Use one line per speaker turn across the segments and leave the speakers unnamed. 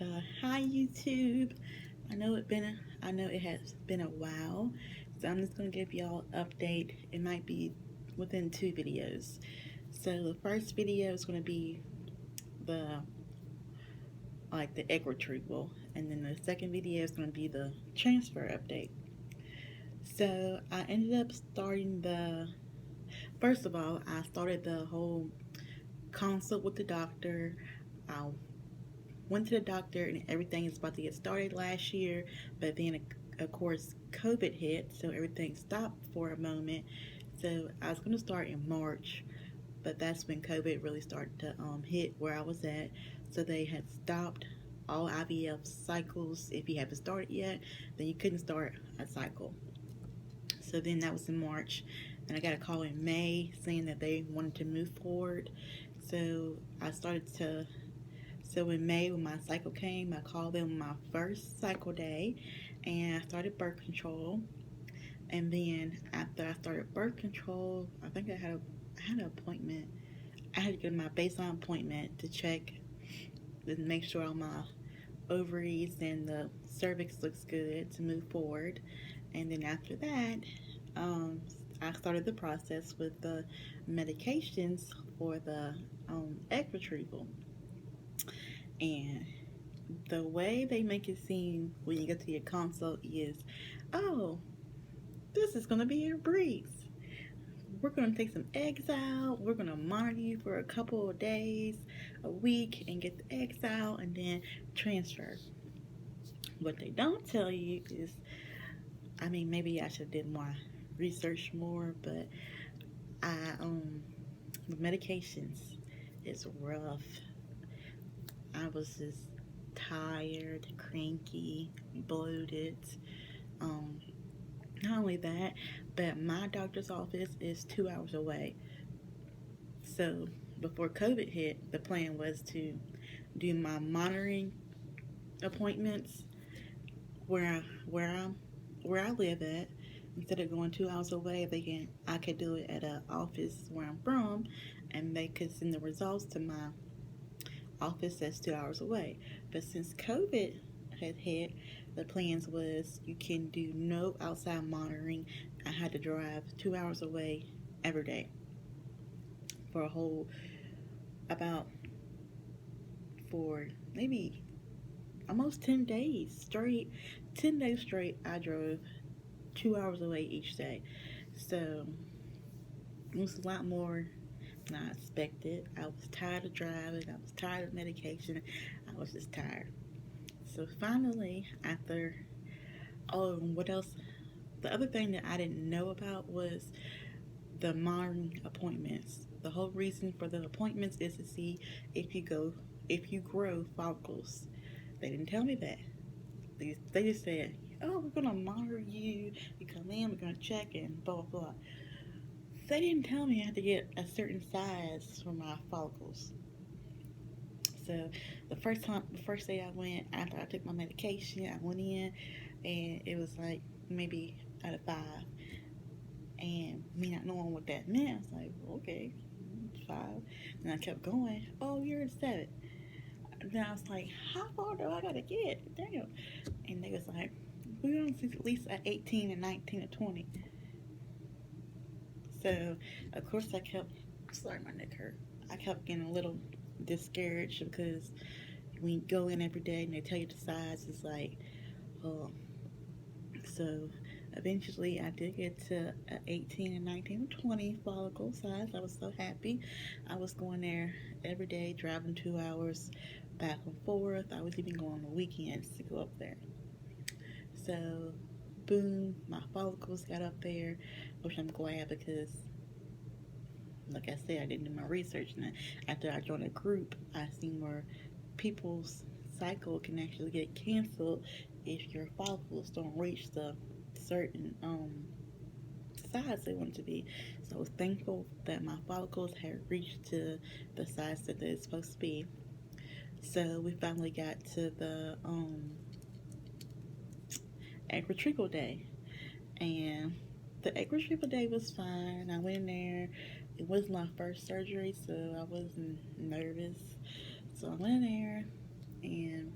God. Hi YouTube. I know it has been a while. So I'm just gonna give y'all an update. It might be within two videos. So the first video is gonna be the the egg retrieval, and then the second video is gonna be the transfer update. So I ended up starting the first of all, I started the whole consult with the doctor. I went to the doctor and everything is about to get started last year, but then of course COVID hit, so everything stopped for a moment. So I was going to start in March, but that's when COVID really started to hit where I was at. So they had stopped all IVF cycles. If you haven't started yet, then you couldn't start a cycle. So then that was in March, and I got a call in May saying that they wanted to move forward. So I started to so in May, when my cycle came, I called them my first cycle day, and I started birth control. And then after I started birth control, I think I had an appointment. I had to go to my baseline appointment to check to make sure all my ovaries and the cervix looks good to move forward. And then after that, um, I started the process with the medications for the egg retrieval. And the way they make it seem when you get to your consult is, oh, this is going to be a breeze. We're going to take some eggs out. We're going to monitor you for a couple of days, a week, and get the eggs out and then transfer. What they don't tell you is, maybe I should have did more research more, but I the medications is rough. I was just tired, cranky, bloated. Um, Not only that, but my doctor's office is 2 hours away. So before COVID hit, the plan was to do my monitoring appointments where where I live at. Instead of going 2 hours away, I could do it at an office where I'm from, and they could send the results to my office that's 2 hours away. But since COVID had hit, the plans was you can do no outside monitoring. I had to drive 2 hours away every day for a whole about for maybe almost 10 days straight. 10 days straight, I drove 2 hours away each day. So it was a lot more than I expected. I was tired of driving. I was tired of medication. I was just tired. So finally, after what else? The other thing that I didn't know about was the monitoring appointments. The whole reason for the appointments is to see if if you grow follicles. They didn't tell me that. They just said, "Oh, we're gonna monitor you. You come in, we're gonna check and blah blah blah." They didn't tell me I had to get a certain size for my follicles. So the first day I went after I took my medication, I went in and it was like maybe out of 5. And me not knowing what that meant, I was like, well, okay, 5. And I kept going, oh, you're a 7. And then I was like, how far do I gotta get? Damn. And they was like, we're gonna see at least at 18 and 19 and 20. So, of course, sorry, my neck hurt. I kept getting a little discouraged because when you go in every day and they tell you the size, it's like, oh. So eventually I did get to 18 and 19 and 20 follicle size. I was so happy. I was going there every day, driving 2 hours back and forth. I was even going on the weekends to go up there. So, boom, my follicles got up there, which I'm glad because, like I said, I didn't do my research. And after I joined a group, I seen where people's cycle can actually get canceled if your follicles don't reach the certain size they want it to be. So I was thankful that my follicles had reached to the size that they're supposed to be. So we finally got to the egg retrieval day, and the egg retrieval day was fine. I went in there. It was my first surgery, so I wasn't nervous. So I went in there, and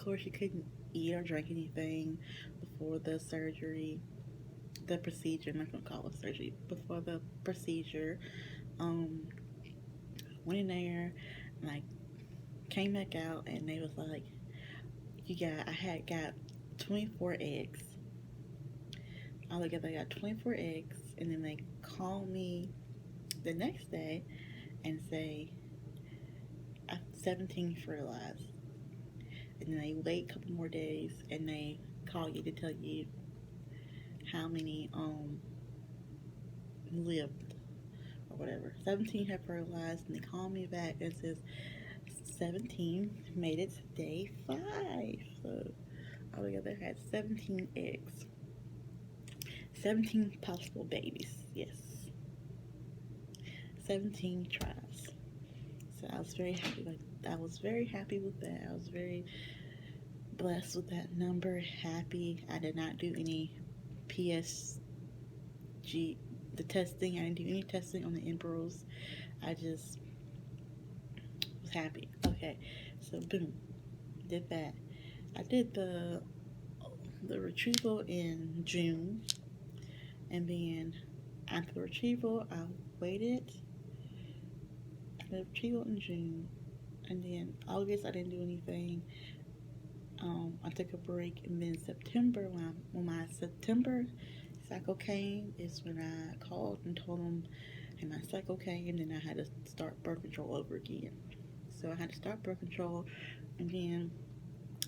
course, you couldn't eat or drink anything before the surgery, the procedure. I'm not gonna call it surgery. Before the procedure, um, went in there, and I came back out, and they was like, I had got 24 eggs. Altogether, I got 24 eggs, and then they called me the next day and say, 17 fertilized. And then they wait a couple more days, and they call you to tell you how many lived or whatever. 17 had fertilized, and they call me back and says 17 made it to day 5. So altogether I had 17 eggs. 17 possible babies, yes. 17 tries. So I was very happy. I was very happy with that. I was very blessed with that number. Happy. I did not do any PSG, the testing. I didn't do any testing on the embryos. I just was happy. Okay, so boom, did that. I did the retrieval in June, and then after the retrieval, I waited. I did the retrieval in June, and then August I didn't do anything. I took a break, and then September, when my September cycle came, is when I called and told them, hey, my cycle came, and then I had to start birth control over again. So I had to start birth control, and then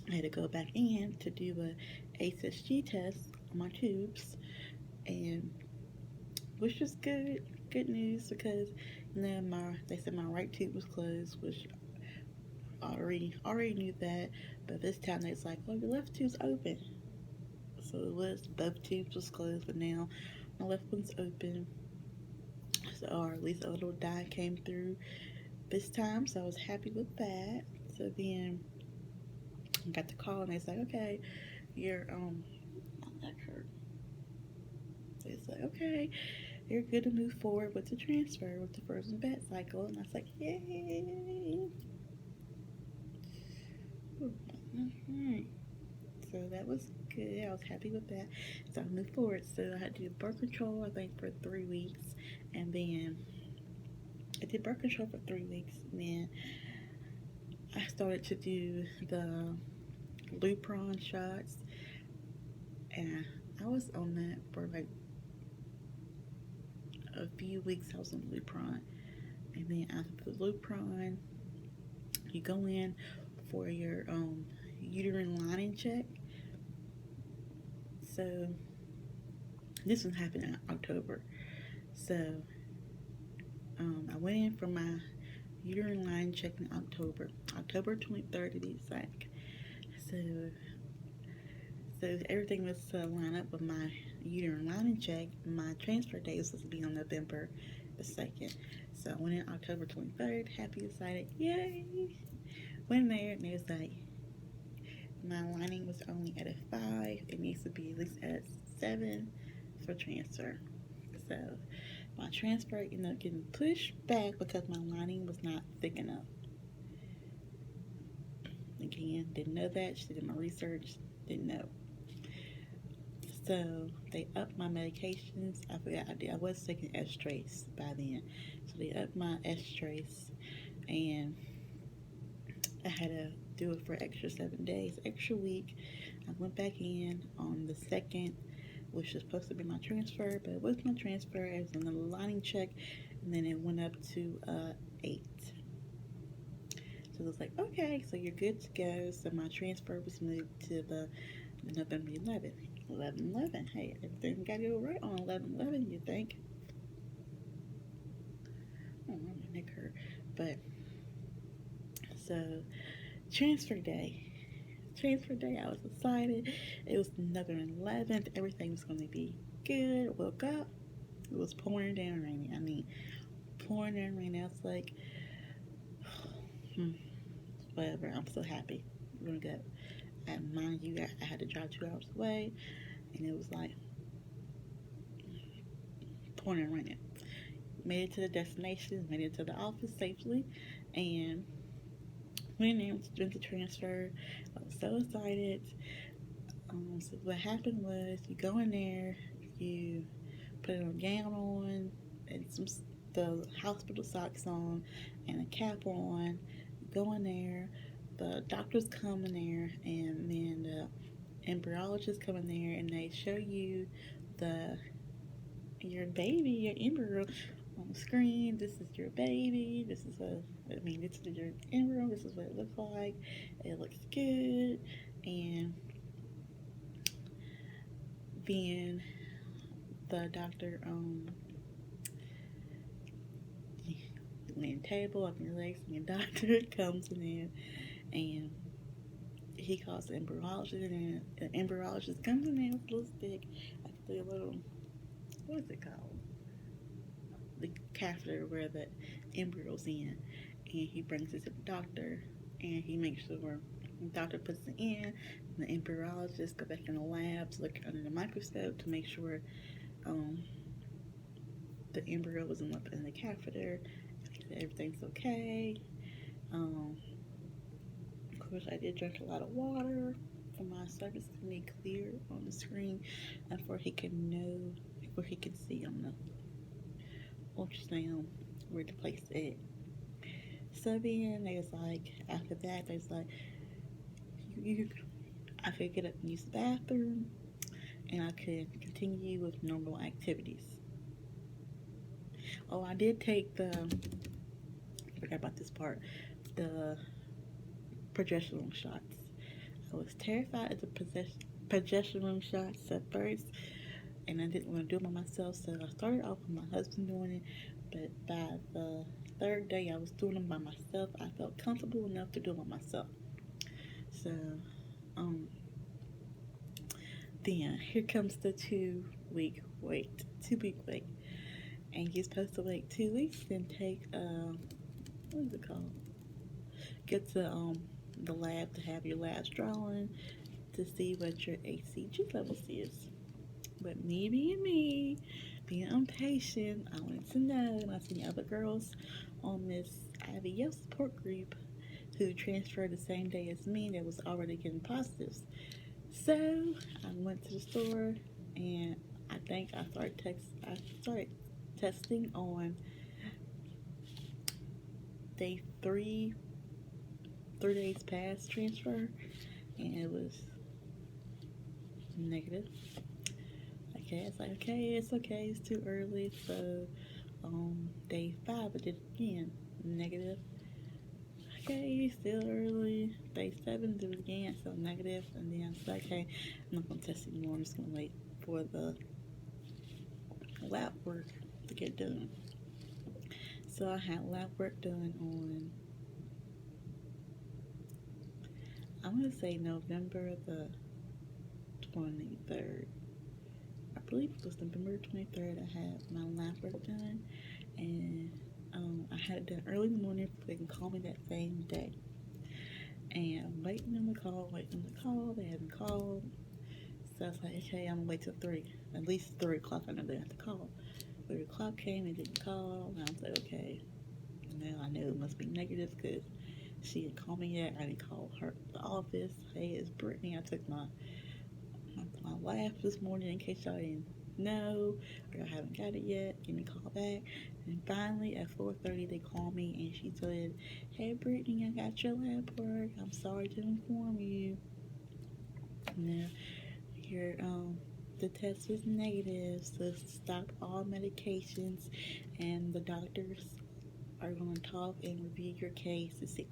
I had to go back in to do a HSG test on my tubes, and which was good news, because they said my right tube was closed, which I already knew that, but this time they was like, oh, your left tube's open. So it was, both tubes was closed, but now my left one's open. So, or at least a little dye came through this time, so I was happy with that. So then I got the call, and they was like, okay, you're my neck hurt. So it's like, okay, you're good to move forward with the transfer with the frozen vet cycle. And I was like, yay. Alright. So that was good. I was happy with that. So I moved forward. So I had to do birth control, I think, for 3 weeks. And then I did birth control for 3 weeks. And then I started to do the Lupron shots. And I was on that for like a few weeks. I was on Lupron. And then after the Lupron, you go in for your uterine lining check. So this one happened in October. So I went in for my uterine line check in October 23rd to be exact. So everything was to line up with my uterine lining check. My transfer date was supposed to be on November the 2nd. So I went in October 23rd, happy, excited, yay! Went there, and it was like, my lining was only at a 5. It needs to be at least at 7 for transfer. So my transfer ended up getting pushed back because my lining was not thick enough. Again, didn't know that. She did my research, didn't know. So they upped my medications. I forgot I was taking Estrace by then. So they upped my Estrace, and I had to do it for extra 7 days, extra week. I went back in on the 2nd, which was supposed to be my transfer, but it was my transfer as in the lining check, and then it went up to 8. So it was like, okay, so you're good to go. So my transfer was moved to the November 11th. 11/11. Hey, everything got to go right on 11/11, you think? Oh, my neck hurt. But so transfer day, I was excited. It was November 11th. Everything was going to be good. Woke up, it was pouring down raining. I mean, pouring down raining. I was like, whatever. I'm so happy. We're gonna go. And mind you, I had to drive 2 hours away, and it was like pouring and raining. Made it to the destination, made it to the office safely, and went in to do the transfer. I was so excited. So what happened was you go in there, you put a gown on and some the hospital socks on and a cap on. You go in there, the doctors come in there, and then the embryologists come in there, and they show you the your baby, your embryo on the screen. This is your baby. This is this is your embryo. This is what it looks like. It looks good, and then the doctor laying table up in your legs, and your doctor comes in and he calls the embryologist, and the embryologist comes in there with a little stick, actually a little, what is it called? The catheter where the embryo's in, and he brings it to the doctor, and he makes sure the doctor puts it in, and the embryologist go back in the lab to look under the microscope to make sure the embryo was in the catheter, everything's okay. Of course, I did drink a lot of water for my cervix to be clear on the screen, and for he can know, where he can see on the ultrasound where to place it. So then they was like, after that, they was like, I could get up and use the bathroom, and I could continue with normal activities. Oh, I did take I forgot about this part, the progesterone shots. I was terrified of the progesterone shots at first, and I didn't want to do it by myself, so I started off with my husband doing it, but by the third day I was doing them by myself. I felt comfortable enough to do it by myself. So, then here comes the 2 week wait. 2 week wait. And you're supposed to wait 2 weeks, then take, what is it called? Get to the lab to have your labs drawn to see what your HCG levels is. But me being me, being impatient, I wanted to know, and I seen other girls on this IVF support group who transferred the same day as me that was already getting positives. So I went to the store, and I think I started testing on day 3 days past transfer, and it was negative. Okay, it's like, okay, it's too early. So day 5 I did it again, negative. Okay, still early. Day 7 do it again, so negative. And then I was like, okay, I'm not gonna test anymore. I'm just gonna wait for the lab work to get done. So I had lab work done on, I'm gonna say November the 23rd. I believe it was November 23rd. I had my lab work done, and I had it done early in the morning so they can call me that same day. And I'm waiting on the call. They haven't called. So I was like, okay, I'm gonna wait till 3, at least 3 o'clock. I know they have to call. 3 o'clock came and didn't call, and I was like, okay. Now I know it must be negative because she didn't call me yet. I didn't call her the office. Hey, it's Brittany. I took my lab this morning in case y'all didn't know or y'all haven't got it yet. Give me a call back. And finally at 4:30 they called me and she said, hey Brittany, I got your lab work. I'm sorry to inform you. Now your the test was negative, so stop all medications, and the doctors are going to talk and review your case to see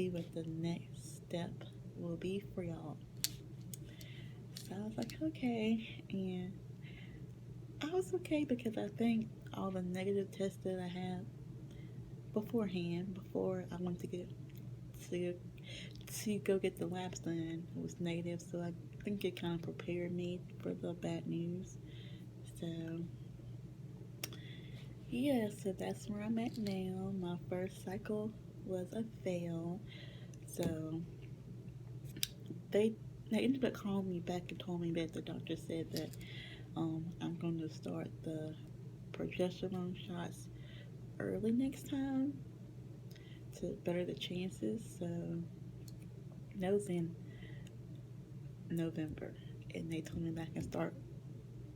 what the next step will be for y'all. So I was like, okay, and I was okay because I think all the negative tests that I had beforehand, before I went to go get the labs done, was negative. So I think it kind of prepared me for the bad news. So yeah, so that's where I'm at now. My first cycle was a fail. So they ended up calling me back and told me that the doctor said that I'm going to start the progesterone shots early next time to better the chances. So that was in November, and they told me that I can start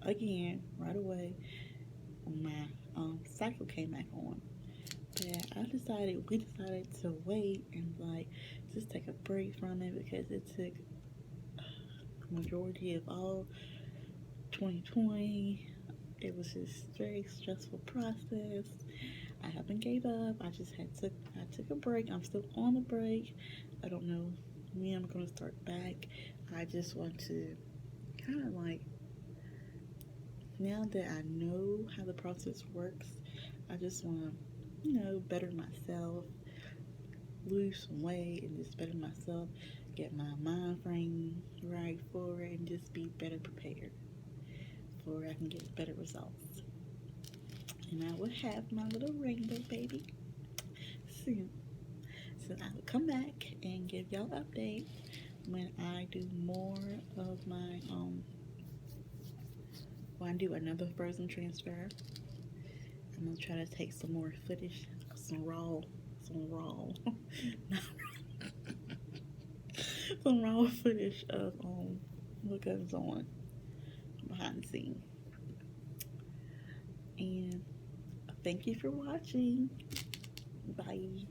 again right away when my cycle came back on. But we decided to wait and like just take a break from it because it took majority of all 2020. It was just very stressful process. I haven't gave up. I took a break. I'm still on a break. I don't know when I'm gonna start back. I just want to kind of like, now that I know how the process works, I just want to, better myself, lose some weight, and just better myself, get my mind frame right for it, and just be better prepared for I can get better results. And I will have my little rainbow baby soon. So I will come back and give y'all update when I do more of my when I do another frozen transfer. I'm gonna try to take some more footage, some raw, some raw footage of what goes on behind the scenes. And thank you for watching. Bye.